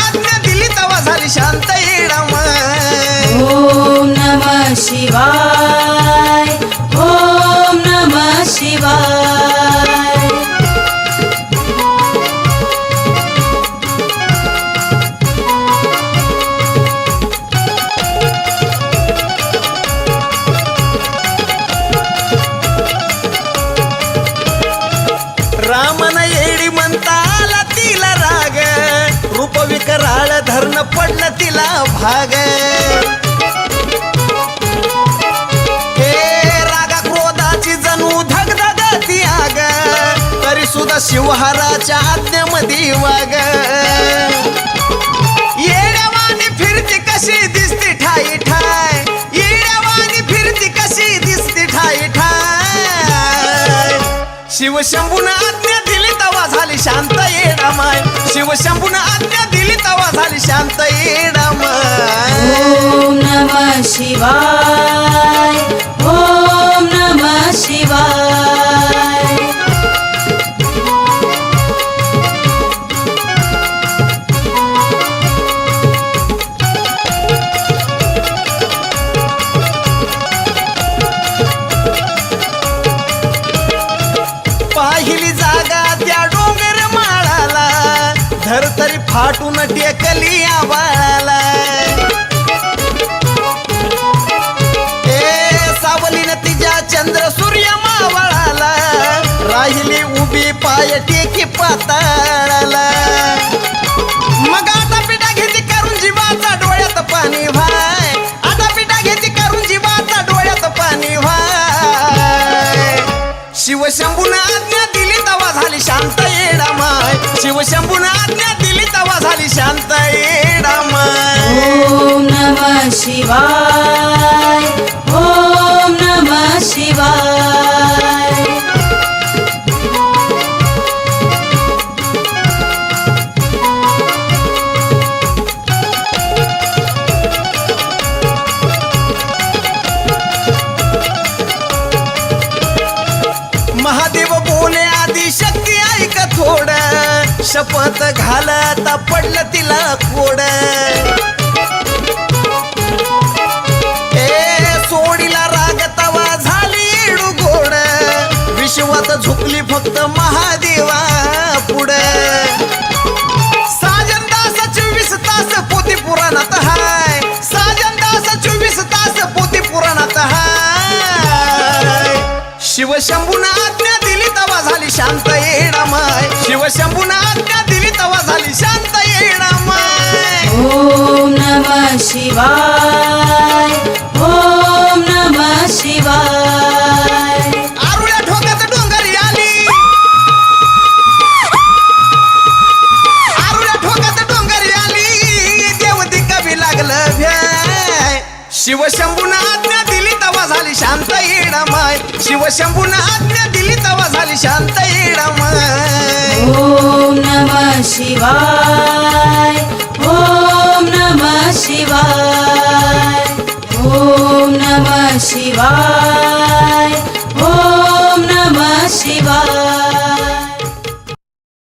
आज्ञा दिली तवा झाली शांत येडामाय ओम नमः शिवाय ओम नमः शिवाय रामन येडी म्हणता आला तिला राग रूप विकराळ धरण पडलं तिला भाग हे रागा क्रोधाची जणू धगधग ती आग तरी सुद्धा शिवहाराच्या आज्ञेमध्ये वाग येड्यावानी फिरती कशी दिसती ठाई ठाय येड्यावानी फिरती कशी दिसती ठाई ठाय शिवशंभून आज्ञा दिली तवा झाली शांत येडामाय शिवशंभून आज्ञा दिली तवा झाली शांत येडामाय ओम नमः शिवाय ओम नमः शिवाय पाहिली जागा त्या डोंगर माळाला धर तरी फाटून टेकली आबाळाला ए सावलीन तिच्या चंद्र सूर्य मावळाला राहिली उभी पाय टेकी पाताळाला मग आता पिठा घेती करून जीवाचा डोळ्यात पाणी व्हाय आता पिठा घेती करून जीवाचा डोळ्यात पाणी व्हाय शिवशंभून आज्ञा दिली तवा झाली शांत येडामाय शिवशंभून आज्ञा दिली तवा झाली शांत येडामाय ओम नमः शिवाय ओम नमः शिवाय महादेव बोले आधी शक्ती ऐक थोड शपथ घालता पडलं तिला कोड ए सोडीला राग तवा झाली येडू गोड विश्वात झुकली फक्त महादेवा पुढे साजनदास 24 तास पोती पुराणात हाय साजनदास 24 तास पोती पुराणात हाय शिवशंभून आज्ञा दिली तवा झाली शांत येडामाय शिवशंभून आज्ञा दिली तवा झाली शांत येडामाय ओम नमः शिवाय ओम नमः शिवाय आरुळ्या ठोक्यात डोंगरी आली आरुळ्या ठोक्यात डोंगरी आली देवती कवी लागलं भ्याय शिवशंभून आज्ञा दिली तवा झाली शांत येडामाय शिवशंभून आज्ञा दिली तवा झाली शांत येडामाय ओम नमः शिवाय ओम नमः शिवाय ओम नमः शिवाय